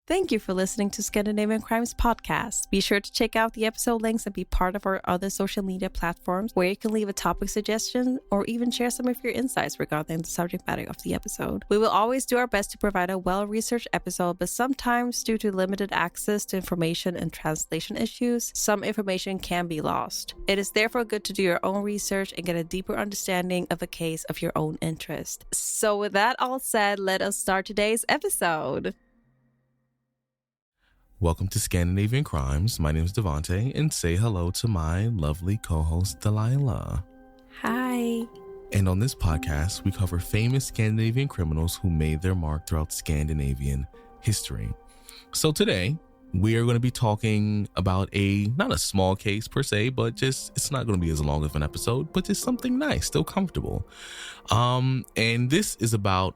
Thank you for listening to Scandinavian Crimes Podcast. Be sure to check out the episode links and be part of our other social media platforms where you can leave a topic suggestion or even share some of your insights regarding the subject matter of the episode. We will always do our best to provide a well-researched episode, but sometimes due to limited access to information and translation issues, some information can be lost. It is therefore good to do your own research and get a deeper understanding of a case of your own interest. So with that all said, let us start today's episode. Welcome to Scandinavian Crimes. My name is Devante, and say hello to my lovely co-host, Delila. Hi. And on this podcast, we cover famous Scandinavian criminals who made their mark throughout Scandinavian history. So today, we are going to be talking about not a small case per se, but just, it's not going to be as long of an episode, but just something nice, still comfortable. And this is about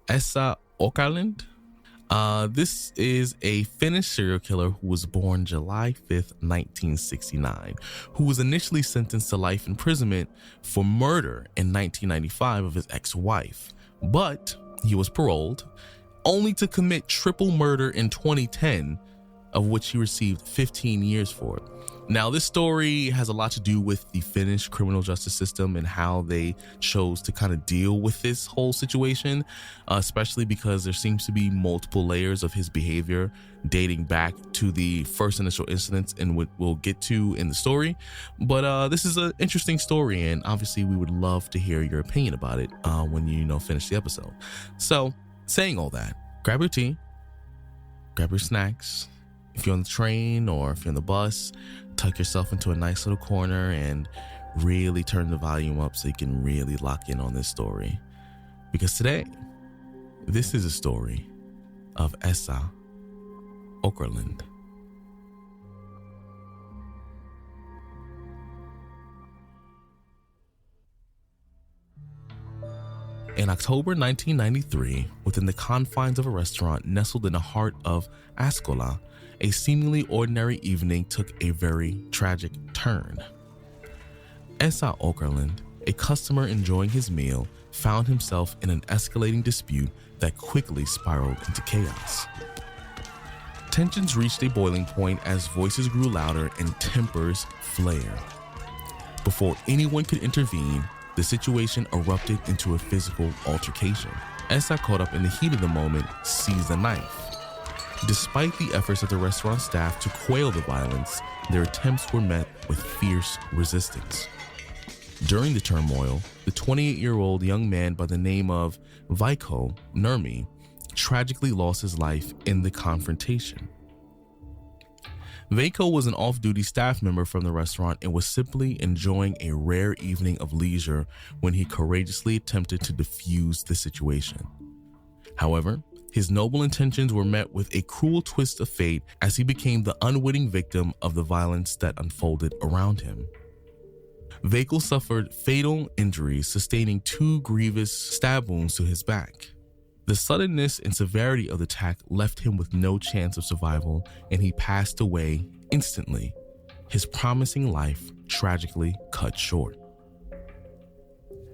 Esa Åkerlund. This is a Finnish serial killer who was born July 5th, 1969, who was initially sentenced to life imprisonment for murder in 1995 of his ex-wife, but he was paroled, only to commit triple murder in 2010, of which he received 15 years for it. Now, this story has a lot to do with the Finnish criminal justice system and how they chose to kind of deal with this whole situation, especially because there seems to be multiple layers of his behavior dating back to the first initial incidents and what we'll get to in the story. But this is an interesting story, and obviously we would love to hear your opinion about it when you finish the episode. So, saying all that, grab your tea, grab your snacks. If you're on the train or if you're on the bus, tuck yourself into a nice little corner and really turn the volume up so you can really lock in on this story. Because today, this is a story of Esa Åkerlund. In October 1993, within the confines of a restaurant nestled in the heart of Askola, a seemingly ordinary evening took a very tragic turn. Esa Åkerlund, a customer enjoying his meal, found himself in an escalating dispute that quickly spiraled into chaos. Tensions reached a boiling point as voices grew louder and tempers flared. Before anyone could intervene, the situation erupted into a physical altercation. Esa, caught up in the heat of the moment, seized a knife. Despite the efforts of the restaurant staff to quell the violence, their attempts were met with fierce resistance. During the turmoil, the 28-year-old young man by the name of Veikko Nurmi tragically lost his life in the confrontation. Veikko was an off-duty staff member from the restaurant and was simply enjoying a rare evening of leisure when he courageously attempted to defuse the situation. However, his noble intentions were met with a cruel twist of fate as he became the unwitting victim of the violence that unfolded around him. Veikko suffered fatal injuries, sustaining 2 grievous stab wounds to his back. The suddenness and severity of the attack left him with no chance of survival, and he passed away instantly, his promising life tragically cut short.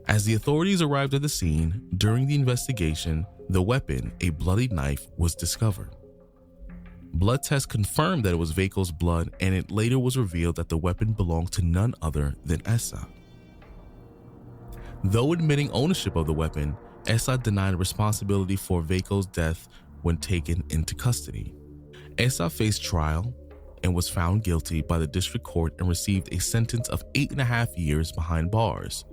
As the authorities arrived at the scene, during the investigation, the weapon, a bloody knife, was discovered. Blood tests confirmed that it was Veikko's blood, and it later was revealed that the weapon belonged to none other than Esa. Though admitting ownership of the weapon, Esa denied responsibility for Veikko's death when taken into custody. Esa faced trial and was found guilty by the district court and received a sentence of 8.5 years behind bars.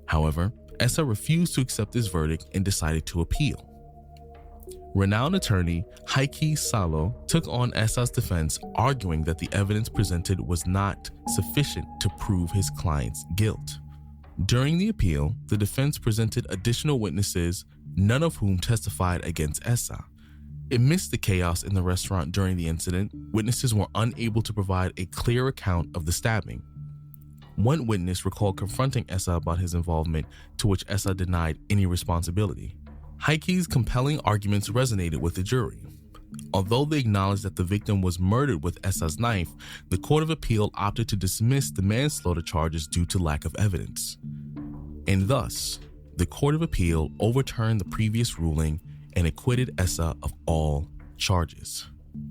However, Esa refused to accept this verdict and decided to appeal. Renowned attorney Heikki Salo took on Esa's defense, arguing that the evidence presented was not sufficient to prove his client's guilt. During the appeal, the defense presented additional witnesses, none of whom testified against Esa. Amidst the chaos in the restaurant during the incident, witnesses were unable to provide a clear account of the stabbing. One witness recalled confronting Esa about his involvement, to which Esa denied any responsibility. Heikki's compelling arguments resonated with the jury. Although they acknowledged that the victim was murdered with Esa's knife, the Court of Appeal opted to dismiss the manslaughter charges due to lack of evidence. And thus, the Court of Appeal overturned the previous ruling and acquitted Esa of all charges.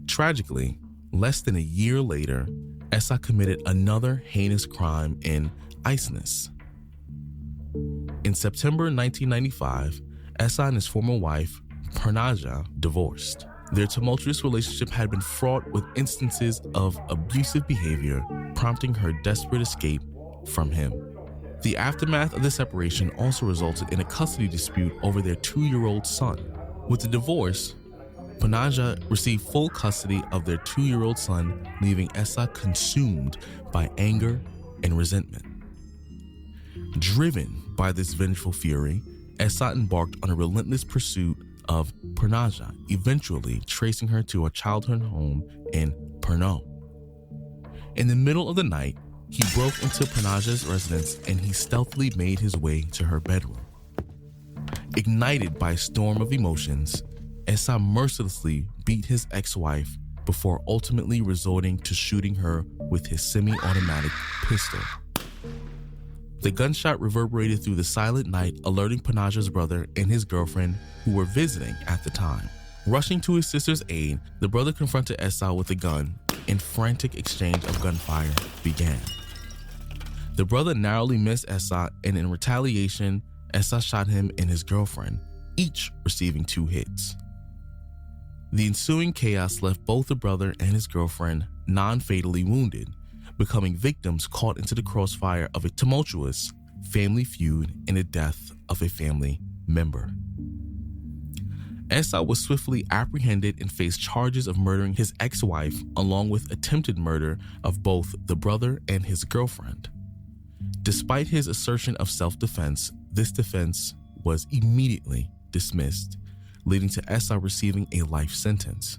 Tragically, less than a year later, Esa committed another heinous crime in Isness. In September 1995, Esa and his former wife, Pernaja, divorced. Their tumultuous relationship had been fraught with instances of abusive behavior, prompting her desperate escape from him. The aftermath of the separation also resulted in a custody dispute over their 2-year-old son. With the divorce, Pernaja received full custody of their 2-year-old son, leaving Esa consumed by anger and resentment. Driven by this vengeful fury, Esa embarked on a relentless pursuit of Pernaja, eventually tracing her to a childhood home in Brno. In the middle of the night, he broke into Pernaja's residence and he stealthily made his way to her bedroom. Ignited by a storm of emotions, Esa mercilessly beat his ex-wife before ultimately resorting to shooting her with his semi-automatic pistol. The gunshot reverberated through the silent night, alerting Pernaja's brother and his girlfriend, who were visiting at the time. Rushing to his sister's aid, the brother confronted Esa with a gun, and frantic exchange of gunfire began. The brother narrowly missed Esa, and in retaliation, Esa shot him and his girlfriend, each receiving 2 hits. The ensuing chaos left both the brother and his girlfriend non-fatally wounded, becoming victims caught into the crossfire of a tumultuous family feud and the death of a family member. Esa was swiftly apprehended and faced charges of murdering his ex-wife, along with attempted murder of both the brother and his girlfriend. Despite his assertion of self-defense, this defense was immediately dismissed, leading to Esa receiving a life sentence.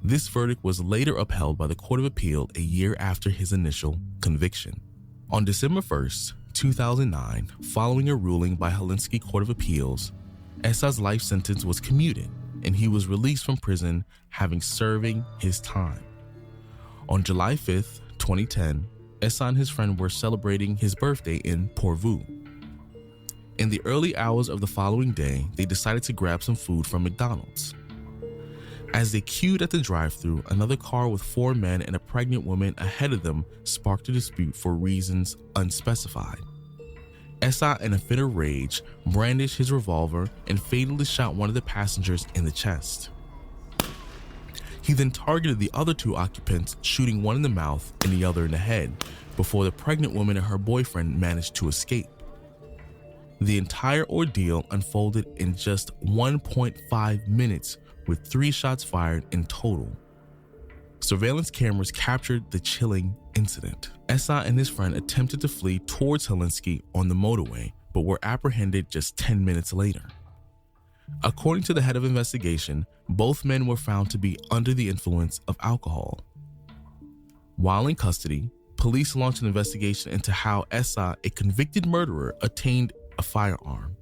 This verdict was later upheld by the Court of Appeal a year after his initial conviction. On December 1st, 2009, following a ruling by Helsinki Court of Appeals, Esa's life sentence was commuted and he was released from prison, having serving his time. On July 5th, 2010, Esa and his friend were celebrating his birthday in Porvoo. In the early hours of the following day, they decided to grab some food from McDonald's. As they queued at the drive-thru, another car with 4 men and a pregnant woman ahead of them sparked a dispute for reasons unspecified. Esa, in a fit of rage, brandished his revolver and fatally shot one of the passengers in the chest. He then targeted the other 2 occupants, shooting one in the mouth and the other in the head, before the pregnant woman and her boyfriend managed to escape. The entire ordeal unfolded in just 1.5 minutes, with 3 shots fired in total. Surveillance cameras captured the chilling incident. Esa and his friend attempted to flee towards Helsinki on the motorway, but were apprehended just 10 minutes later. According to the head of investigation, both men were found to be under the influence of alcohol. While in custody, police launched an investigation into how Esa, a convicted murderer, attained a firearm.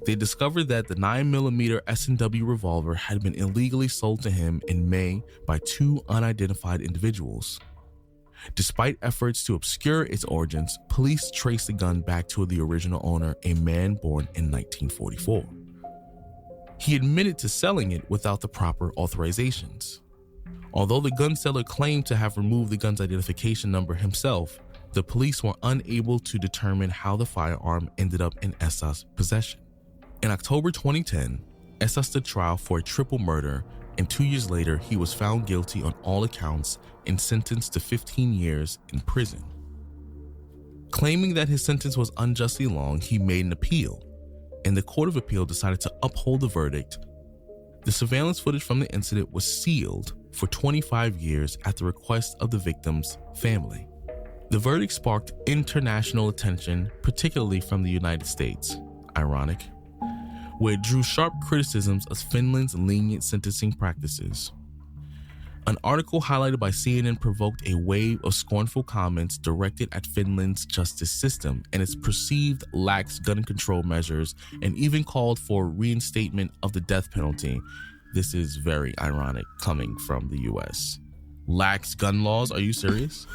They discovered that the 9mm S&W revolver had been illegally sold to him in May by 2 unidentified individuals. Despite efforts to obscure its origins, police traced the gun back to the original owner, a man born in 1944. He admitted to selling it without the proper authorizations. Although the gun seller claimed to have removed the gun's identification number himself, the police were unable to determine how the firearm ended up in Esa's possession. In October 2010, Esa stood trial for a triple murder, and 2 years later, he was found guilty on all accounts and sentenced to 15 years in prison. Claiming that his sentence was unjustly long, he made an appeal, and the Court of Appeal decided to uphold the verdict. The surveillance footage from the incident was sealed for 25 years at the request of the victim's family. The verdict sparked international attention, particularly from the United States. Ironic. Where it drew sharp criticisms of Finland's lenient sentencing practices. An article highlighted by CNN provoked a wave of scornful comments directed at Finland's justice system and its perceived lax gun control measures, and even called for reinstatement of the death penalty. This is very ironic coming from the US. Lax gun laws? Are you serious?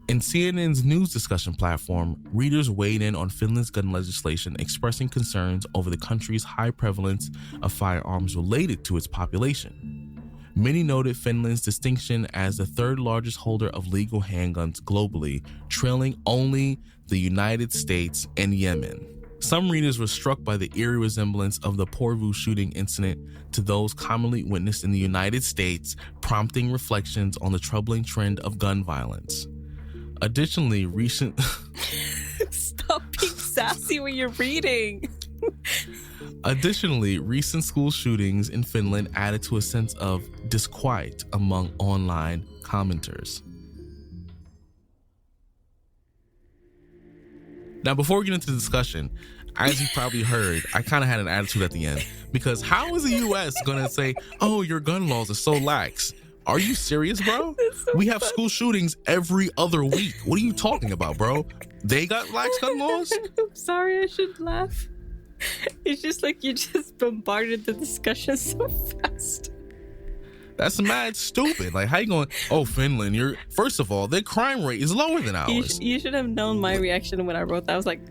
In CNN's news discussion platform, readers weighed in on Finland's gun legislation, expressing concerns over the country's high prevalence of firearms related to its population. Many noted Finland's distinction as the third largest holder of legal handguns globally, trailing only the United States and Yemen. Some readers were struck by the eerie resemblance of the Porvoo shooting incident to those commonly witnessed in the United States, prompting reflections on the troubling trend of gun violence. Additionally, recent... Stop being sassy when you're reading. Additionally, recent school shootings in Finland added to a sense of disquiet among online commenters. Now, before we get into the discussion, as you probably heard, I kind of had an attitude at the end, because how is the U.S. going to say, oh, your gun laws are so lax? Are you serious, bro? We have school shootings every other week. What are you talking about, bro? They got lax gun laws? I'm sorry, I should laugh. It's just like you just bombarded the discussion so fast. That's mad stupid. Like, how you going, oh, Finland, first of all, their crime rate is lower than ours. You should have known my reaction when I wrote that. I was like,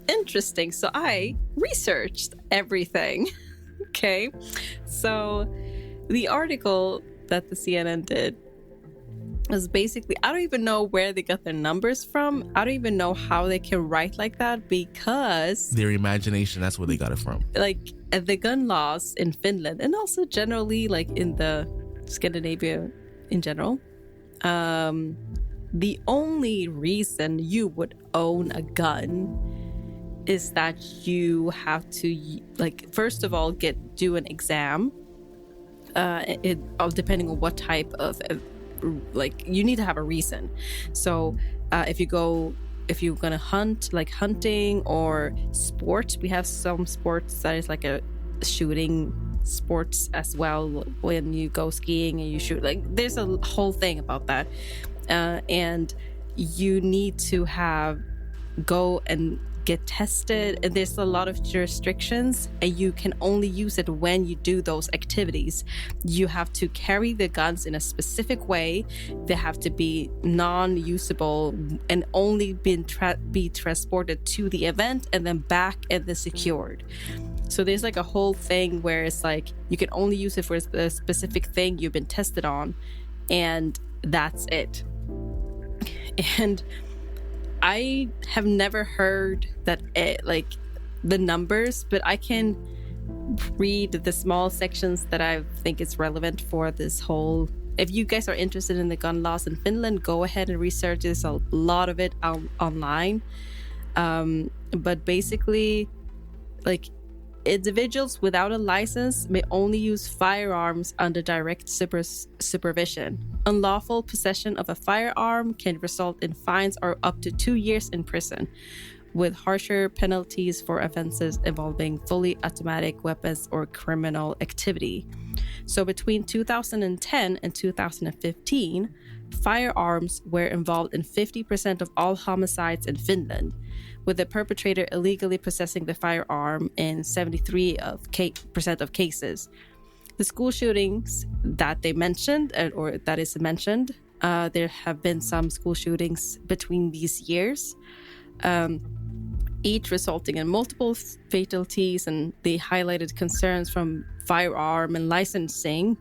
interesting. So I researched everything. Okay. So the article that the CNN did was basically, I don't even know where they got their numbers from. I don't even know how they can write like that, because their imagination, that's where they got it from. Like, the gun laws in Finland, and also generally like in the Scandinavia in general, the only reason you would own a gun is that you have to, like, first of all, do an exam, depending on what type of like, you need to have a reason. So if you're gonna hunt, like hunting or sports, we have some sports that is like a shooting sports as well. When you go skiing and you shoot, like, there's a whole thing about that, and you need to go and get tested, and there's a lot of restrictions, and you can only use it when you do those activities. You have to carry the guns in a specific way. They have to be non-usable and only be transported to the event and then back and then secured. So there's like a whole thing where it's like you can only use it for a specific thing you've been tested on, and that's it. And I have never heard that like the numbers, but I can read the small sections that I think is relevant for this whole. If you guys are interested in the gun laws in Finland, go ahead and research. There's a lot of it online. But basically, like, individuals without a license may only use firearms under direct supervision. Unlawful possession of a firearm can result in fines or up to 2 years in prison, with harsher penalties for offenses involving fully automatic weapons or criminal activity. So between 2010 and 2015, firearms were involved in 50% of all homicides in Finland, with the perpetrator illegally possessing the firearm in 73% of cases. The school shootings that they mentioned, or that is mentioned, there have been some school shootings between these years, each resulting in multiple fatalities, and they highlighted concerns from firearm and licensing.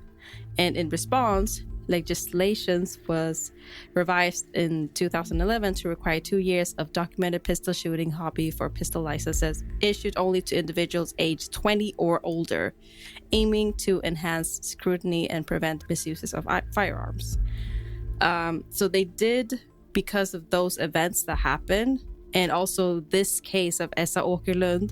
And in response, legislation was revised in 2011 to require 2 years of documented pistol shooting hobby for pistol licenses issued only to individuals aged 20 or older, aiming to enhance scrutiny and prevent misuses of firearms. So they did, because of those events that happened, and also this case of Esa Åkerlund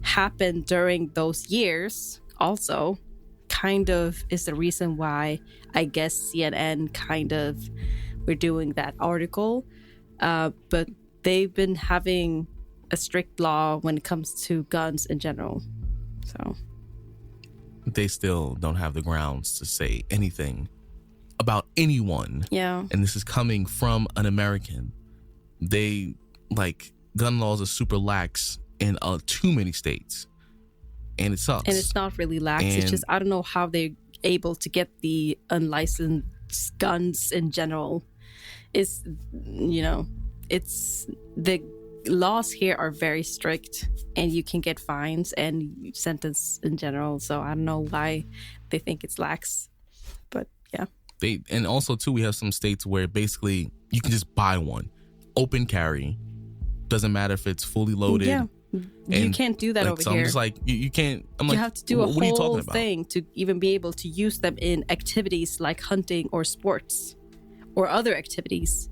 happened during those years also, kind of is the reason why I guess CNN kind of were doing that article. But they've been having a strict law when it comes to guns in general. So they still don't have the grounds to say anything about anyone. Yeah. And this is coming from an American. They, like, gun laws are super lax in too many states. And it sucks. And it's not really lax. It's just, I don't know how they're able to get the unlicensed guns in general. it's, you know, it's the laws here are very strict, and you can get fines and sentence in general. So I don't know why they think it's lax, but yeah. And also too, we have some states where basically you can just buy one, open carry, doesn't matter if it's fully loaded. Yeah, you can't do that over so here. I'm just like, you can't. I'm you like, have to do a what are you whole talking about? thing to even be able to use them in activities like hunting or sports or other activities.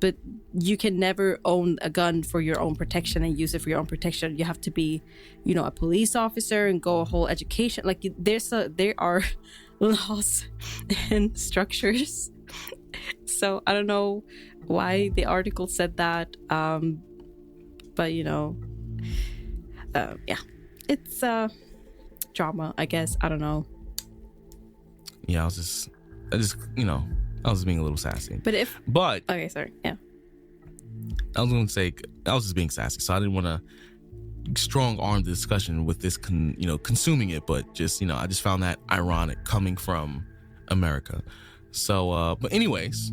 But you can never own a gun for your own protection and use it for your own protection. You have to be, you know, a police officer and go a whole education. Like there are laws and structures. So I don't know why the article said that. But you know, yeah, it's drama, I guess. I don't know. Yeah, I was being a little sassy. But okay, sorry. Yeah. I was going to say, I was just being sassy, so I didn't want to strong arm the discussion with this, consuming it, but just, I just found that ironic coming from America. So, but anyways,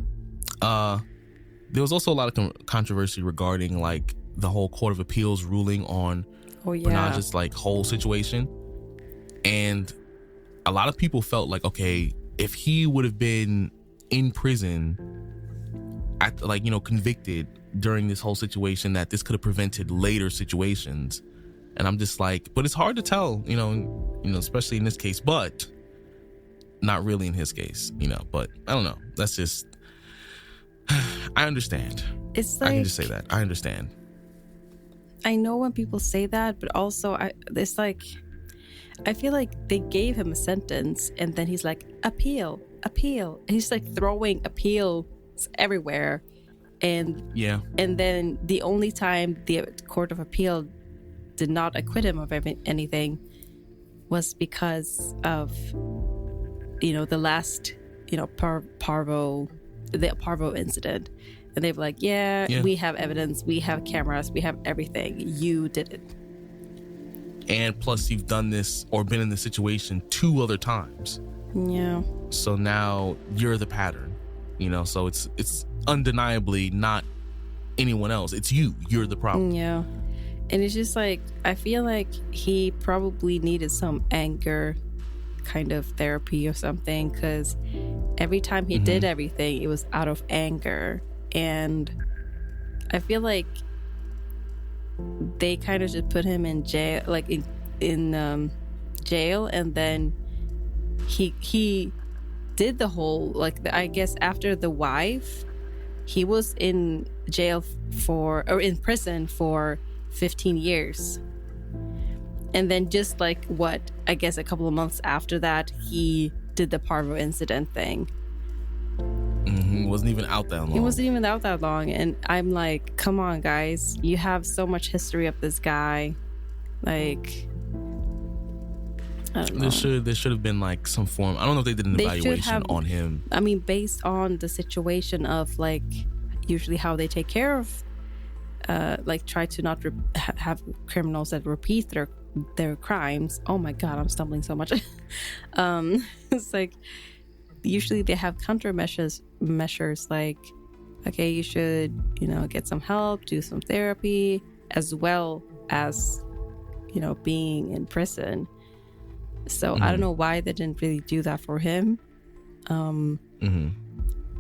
there was also a lot of controversy regarding like the whole Court of Appeals ruling on Bernard's like whole situation. And a lot of people felt like, okay, if he would have been in prison at convicted during this whole situation, that this could have prevented later situations. And I'm just like, but it's hard to tell, especially in this case, but not really in his case, but I don't know. That's just, I understand. It's like, I can just say that. I understand. I know when people say that, but also it's like, I feel like they gave him a sentence and then he's like, appeal. And he's like throwing appeals everywhere. And then the only time the Court of Appeal did not acquit him of anything was because of, the last, Parvo incident. And they were like, we have evidence, we have cameras, we have everything. You did it. And plus you've done this or been in this situation 2 other times. Yeah. So now you're the pattern, so it's undeniably not anyone else. It's you. You're the problem. Yeah. And it's just like, I feel like he probably needed some anger kind of therapy or something, because every time he did everything, it was out of anger. And I feel like they kind of just put him in jail, like in jail, and then he did the whole, like, I guess after the wife, he was in jail in prison for 15 years. And then just like I guess a couple of months after that, he did the Parvo incident thing. He wasn't even out that long. He wasn't even out that long. And I'm like, come on, guys. You have so much history of this guy. Like, I don't know. There should have been like some form. I don't know if they did an evaluation on him. I mean, based on the situation of like usually how they take care of, like try to not have criminals that repeat their crimes. Oh my God, I'm stumbling so much. It's like usually they have countermeasures like, okay, you should, get some help, do some therapy, as well as, being in prison. So I don't know why they didn't really do that for him.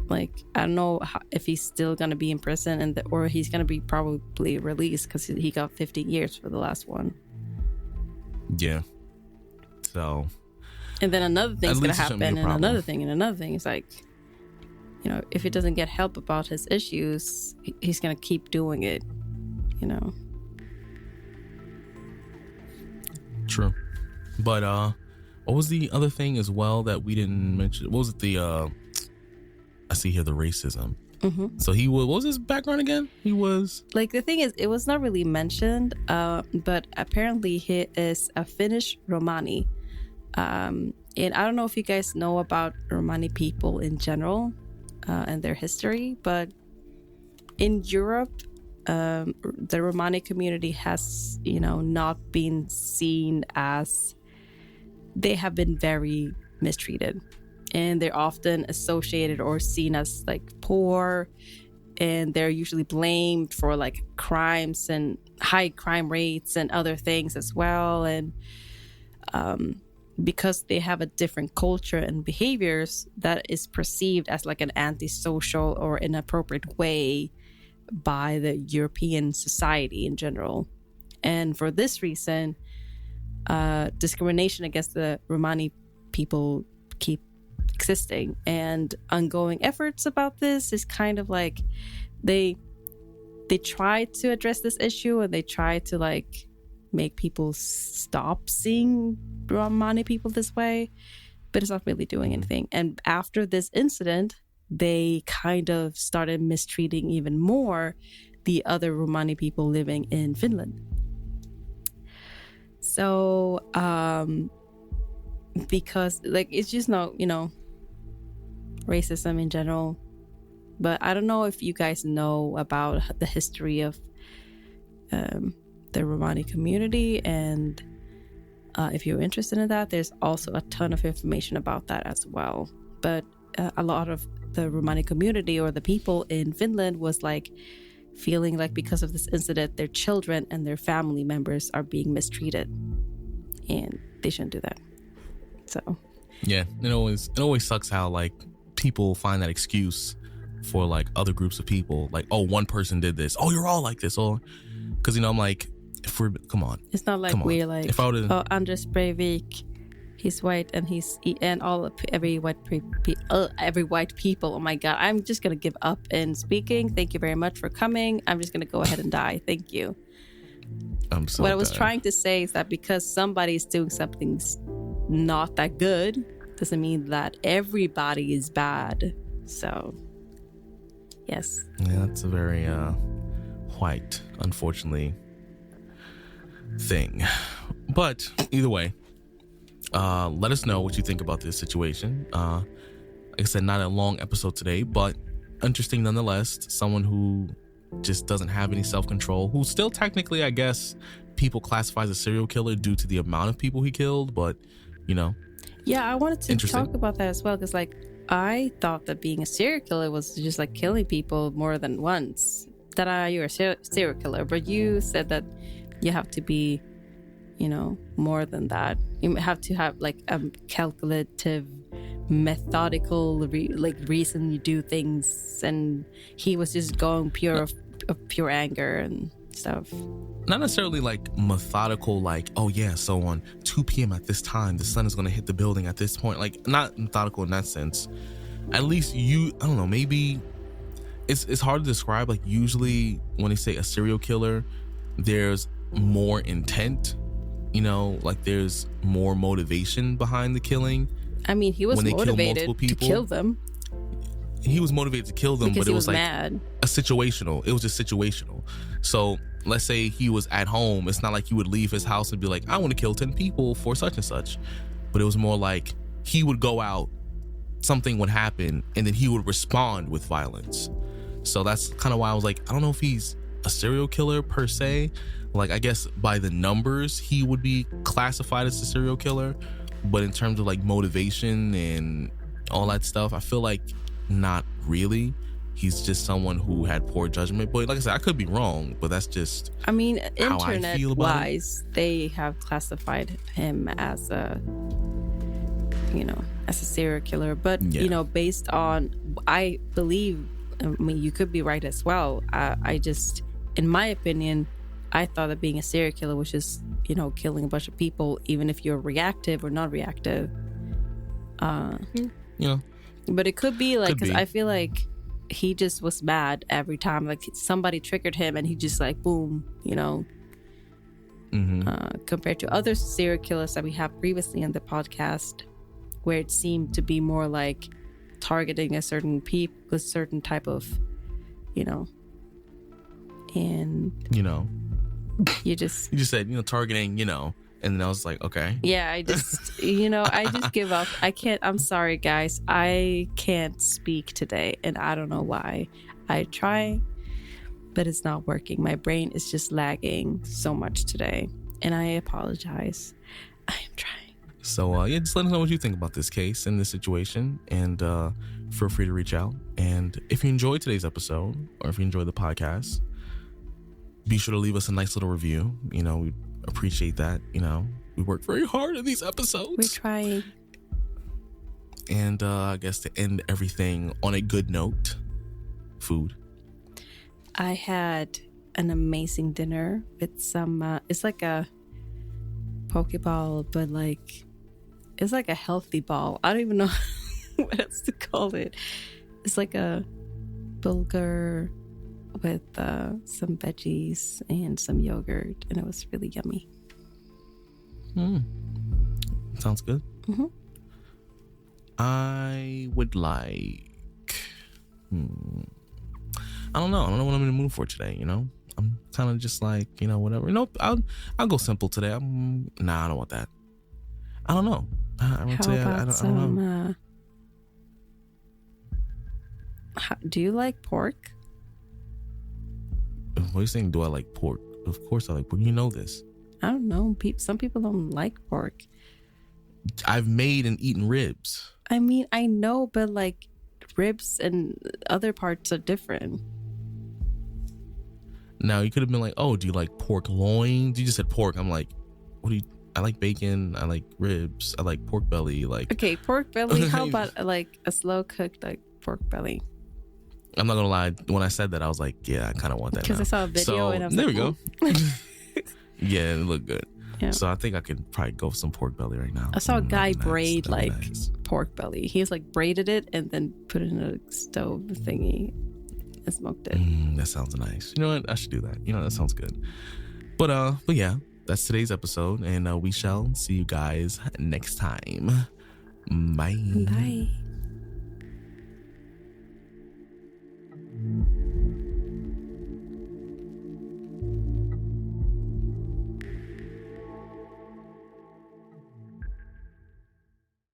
Like, I don't know if he's still going to be in prison or he's going to be probably released, because he got 15 years for the last one. Yeah. So. And then another thing's going to happen, and another thing. It's like, if he doesn't get help about his issues, he's going to keep doing it, True. But what was the other thing as well that we didn't mention? What was it? I see here the racism. So what was his background again? He was like, the thing is, it was not really mentioned, but apparently he is a Finnish Romani. And I don't know if you guys know about Romani people in general and their history, but in Europe, the Romani community has, not been seen as, they have been very mistreated, and they're often associated or seen as like poor and they're usually blamed for like crimes and high crime rates and other things as well. And because they have a different culture and behaviors, that is perceived as like an antisocial or inappropriate way by the European society in general. And for this reason, discrimination against the Romani people keep existing, and ongoing efforts about this is kind of like they try to address this issue, and they try to like make people stop seeing Romani people this way, but it's not really doing anything. And after this incident, they kind of started mistreating even more the other Romani people living in Finland. So because like it's just not, you know, racism in general. But I don't know if you guys know about the history of the Romani community, and if you're interested in that, there's also a ton of information about that as well. But a lot of the Romani community, or the people in Finland, was like feeling like because of this incident, their children and their family members are being mistreated, and they shouldn't do that. So yeah, it always sucks how like people find that excuse for like other groups of people, like, oh, one person did this, oh, you're all like this, or because, you know, I'm like, if we're, come on, it's not like we're like, if I would, oh, Anders Breivik, he's white, and every white people. Oh my god, I'm just gonna give up in speaking. Thank you very much for coming. I'm just gonna go ahead and die. Thank you. What I was trying to say is that because somebody's doing something not that good doesn't mean that everybody is bad. So yes, yeah, that's a very white, unfortunately, thing. But either way, let us know what you think about this situation. Like I said, not a long episode today, but interesting nonetheless. Someone who just doesn't have any self-control, who still technically, I guess, people classify as a serial killer due to the amount of people he killed, but you know. Yeah, I wanted to talk about that as well, because like I thought that being a serial killer was just like killing people more than once. That you're a serial killer, but you said that you have to be, you know, more than that. You have to have like a calculative, methodical reason you do things, and he was just going of pure anger and stuff. Not necessarily like methodical, like, oh yeah, so on 2 p.m. at this time the sun is going to hit the building at this point, like not methodical in that sense. At least I don't know, maybe it's hard to describe. Like usually when they say a serial killer, there's more intent, you know, like there's more motivation behind the killing. I mean, he was motivated to kill them. He was motivated to kill them, because but it was like mad. It was just situational. So let's say he was at home. It's not like he would leave his house and be like, I want to kill 10 people for such and such. But it was more like he would go out, something would happen, and then he would respond with violence. So that's kind of why I was like, I don't know if he's a serial killer per se. Like, I guess by the numbers, he would be classified as a serial killer. But in terms of like motivation and all that stuff, I feel like not really. He's just someone who had poor judgment. But like I said, I could be wrong, but that's just, I mean, internet wise, they have classified him as a, you know, as a serial killer. But you know, based on, I believe, I mean, you could be right as well. I just, in my opinion, I thought that being a serial killer was just, you know, killing a bunch of people, even if you're reactive or not reactive. Yeah. But it could be like, because I feel like he just was mad every time. Like somebody triggered him and he just like, boom, you know. Compared to other serial killers that we have previously in the podcast, where it seemed to be more like targeting a certain type of, you know, and you know, you just said, you know, targeting, you know, and then I was like, okay. Yeah, I just, you know, I just give up. I'm sorry, guys. I can't speak today, and I don't know why. I try, but it's not working. My brain is just lagging so much today, and I apologize. I am trying. So yeah, just let us know what you think about this case and this situation, and feel free to reach out. And if you enjoyed today's episode, or if you enjoyed the podcast, be sure to leave us a nice little review. You know, we appreciate that. You know, we work very hard on these episodes. We try. And I guess to end everything on a good note, food. I had an amazing dinner with some, it's like a Pokeball, but like, it's like a healthy ball. I don't even know what else to call it. It's like a bulgur with some veggies and some yogurt, and it was really yummy. Sounds good. Mm-hmm. I would like... I don't know what I'm in the mood for today, you know? I'm kind of just like, you know, whatever. Nope, I'll go simple today. I don't want that. I don't know. How about some... do you like pork? What are you saying? Do I like pork? Of course I like pork. You know this. I don't know. Some people don't like pork. I've made and eaten ribs. I mean, I know, but like ribs and other parts are different. Now, you could have been like, oh, do you like pork loins? You just said pork. I'm like, what do you... I like bacon. I like ribs. I like pork belly. Like, okay, pork belly. How about like a slow cooked like pork belly? I'm not gonna lie. When I said that, I was like, yeah, I kind of want that. Because I saw a video and I was there like, we go. Yeah, it looked good. Yeah. So I think I could probably go for some pork belly right now. I saw a guy braid like nice. pork belly. He was like braided it and then put it in a stove thingy and smoked it. That sounds nice. You know what? I should do that. You know, that sounds good. But yeah, that's today's episode, and we shall see you guys next time. Bye. Bye.